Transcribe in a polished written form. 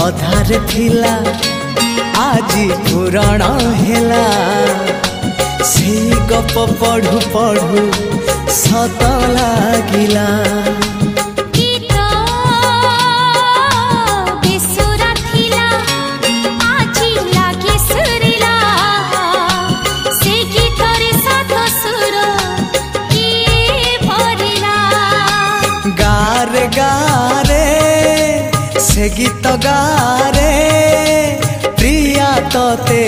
अधार थिला आजी पुराण हेला से गप पढ़ु पढ़ु सत लागिला से गीत गारे प्रिया तोते